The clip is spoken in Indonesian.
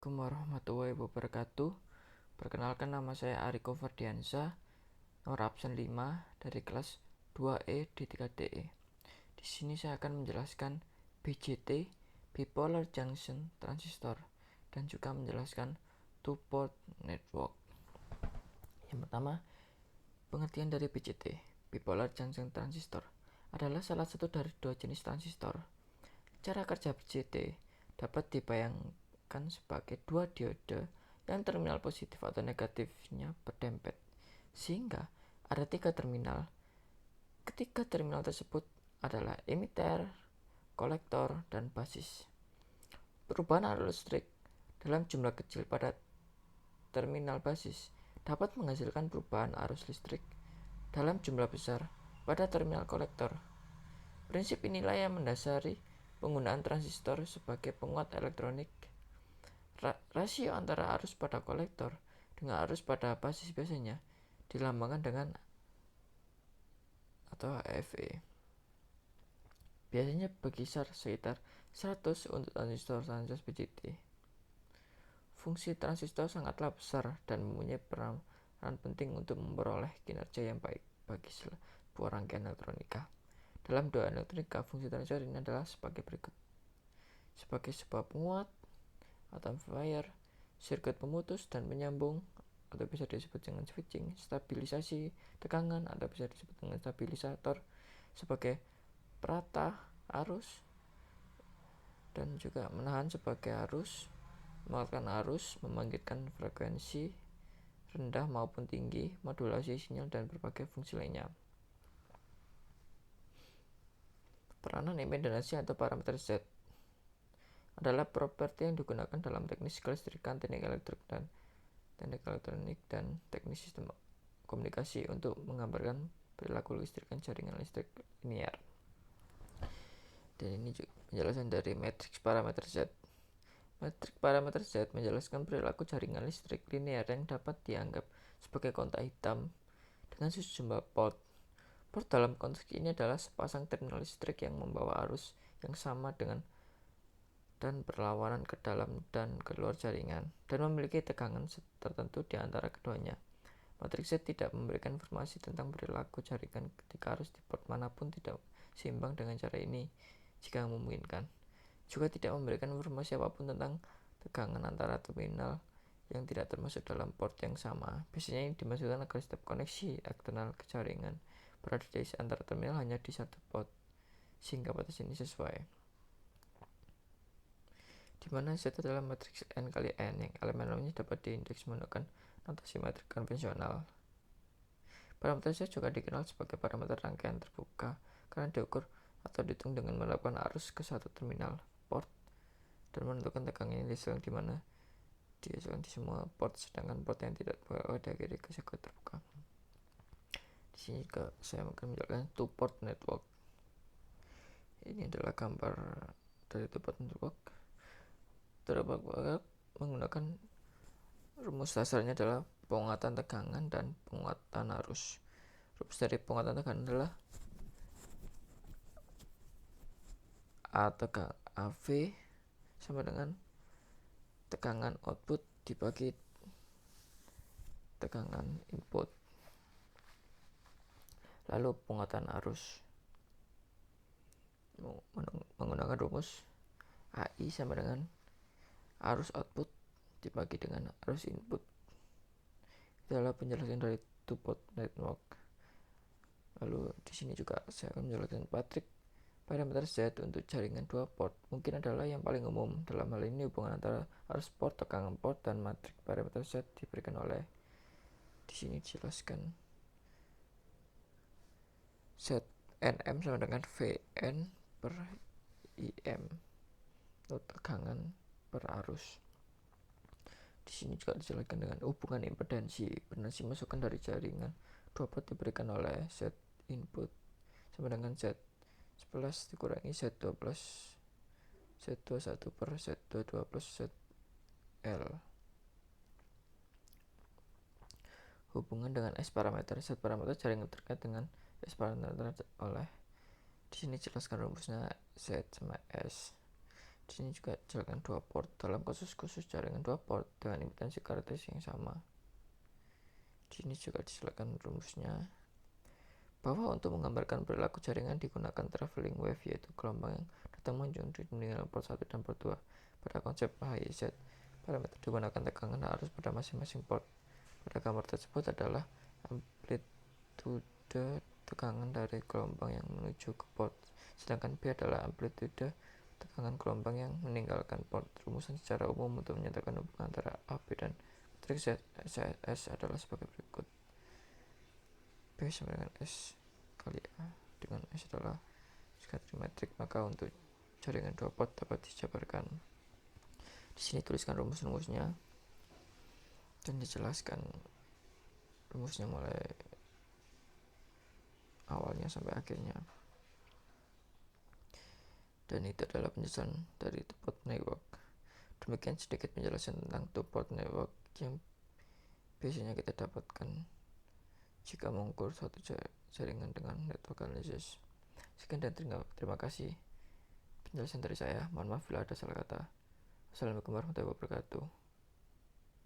Assalamualaikum warahmatullahi wabarakatuh. Perkenalkan, nama saya Ariko Ferdiansa, nomor absen 5 dari kelas 2E D3DE. Di sini saya akan menjelaskan BJT, Bipolar Junction Transistor, dan juga menjelaskan two-port network. Yang pertama, pengertian dari BJT, Bipolar Junction Transistor, adalah salah satu dari dua jenis transistor. Cara kerja BJT dapat dibayangkan sebagai dua diode yang terminal positif atau negatifnya berdempet, sehingga ada tiga terminal. Ketiga terminal tersebut adalah emitter, kolektor, dan basis. Perubahan arus listrik dalam jumlah kecil pada terminal basis dapat menghasilkan perubahan arus listrik dalam jumlah besar pada terminal kolektor. Prinsip inilah yang mendasari penggunaan transistor sebagai penguat elektronik. Rasio antara arus pada kolektor dengan arus pada basis biasanya dilambangkan dengan atau FE. Biasanya berkisar sekitar 100 untuk transistor BJT. Fungsi transistor sangatlah besar dan mempunyai peran penting untuk memperoleh kinerja yang baik bagi sebuah rangkaian elektronika. Dalam doa elektronika, fungsi transistor ini adalah sebagai berikut: sebagai sebuah penguat atau amplifier, sirkuit pemutus dan penyambung atau bisa disebut dengan switching, stabilisasi tegangan atau bisa disebut dengan stabilisator, sebagai peratah arus, dan juga menahan sebagai arus, mengalirkan arus, membangkitkan frekuensi rendah maupun tinggi, modulasi sinyal, dan berbagai fungsi lainnya. Peranan impedansi atau parameter Z adalah properti yang digunakan dalam teknik kelistrikan, teknik elektronik, dan teknik sistem komunikasi untuk menggambarkan perilaku listrikan jaringan listrik linear. Dan ini juga penjelasan dari matriks parameter Z. Matriks parameter Z menjelaskan perilaku jaringan listrik linear yang dapat dianggap sebagai kotak hitam dengan sejumlah port. Port dalam konteks ini adalah sepasang terminal listrik yang membawa arus yang sama dan berlawanan ke dalam dan keluar jaringan, dan memiliki tegangan tertentu di antara keduanya. Matriks Z tidak memberikan informasi tentang perilaku jaringan ketika arus di port manapun tidak seimbang dengan cara ini jika memungkinkan. Juga tidak memberikan informasi apapun tentang tegangan antara terminal yang tidak termasuk dalam port yang sama. Biasanya ini dimaksudkan agar setiap koneksi eksternal ke jaringan berada di antara terminal hanya di satu port, sehingga batas ini sesuai. Di mana Z adalah matriks N kali N yang elemen-elemennya dapat diindeks menggunakan notasi metrik konvensional. Parameter Z juga dikenal sebagai parameter rangkaian terbuka karena diukur atau dihitung dengan melakukan arus ke satu terminal port dan menentukan tegangan yang dihasilkan di mana dihasilkan di semua port, sedangkan port yang tidak diakhiri ke sirkuit terbuka. Di sini juga saya akan menjelaskan two-port network. Ini adalah gambar dari two-port network. Terdapat menggunakan rumus dasarnya adalah penguatan tegangan dan penguatan arus. Rumus dari penguatan tegangan adalah A tegangan AV sama dengan tegangan output dibagi tegangan input. Lalu penguatan arus menggunakan rumus AI sama dengan arus output dibagi dengan arus input. Itu adalah penjelasan dari two-port network. Lalu di sini juga saya akan menjelaskan matriks parameter Z untuk jaringan dua port mungkin adalah yang paling umum. Dalam hal ini hubungan antara arus port, tegangan port, dan matriks parameter Z diberikan oleh di sini dijelaskan ZNM sama dengan VN per IM atau tegangan per arus. Di sini juga dijelaskan dengan hubungan impedansi. Impedansi masukan dari jaringan dua port diberikan oleh Z input sama dengan Z11 dikurangi Z12 Z21 per Z22 plus ZL. Hubungan dengan S parameter. Z parameter jaringan terkait dengan S parameter oleh di sini jelaskan rumusnya Z sama S. Di sini juga jaringan 2 port dalam kasus jaringan 2 port dengan impedansi karakteristik yang sama. Di sini juga dijelaskan rumusnya bahwa untuk menggambarkan perilaku jaringan digunakan traveling wave, yaitu gelombang yang datang mengunjungi dengan port 1 dan port 2. Pada konsep HIZ, parameter digunakan tegangan arus pada masing-masing port. Pada gambar tersebut adalah amplitude tegangan dari gelombang yang menuju ke port, sedangkan B adalah amplitude tegangan gelombang yang meninggalkan port. Rumusan secara umum untuk menyatakan hubungan antara AB dan matriks S adalah sebagai berikut. B sama dengan S kali A, dengan S adalah metrik, maka untuk jaringan 2 port dapat dijabarkan. Di sini tuliskan rumus-rumusnya dan dijelaskan rumusnya mulai awalnya sampai akhirnya. Dan itu adalah penjelasan dari two-port network. Demikian sedikit penjelasan tentang two-port network yang biasanya kita dapatkan jika mengukur suatu jaringan dengan network analysis. Sekian dan terima kasih penjelasan dari saya. Mohon maaf bila ada salah kata. Assalamualaikum warahmatullahi wabarakatuh.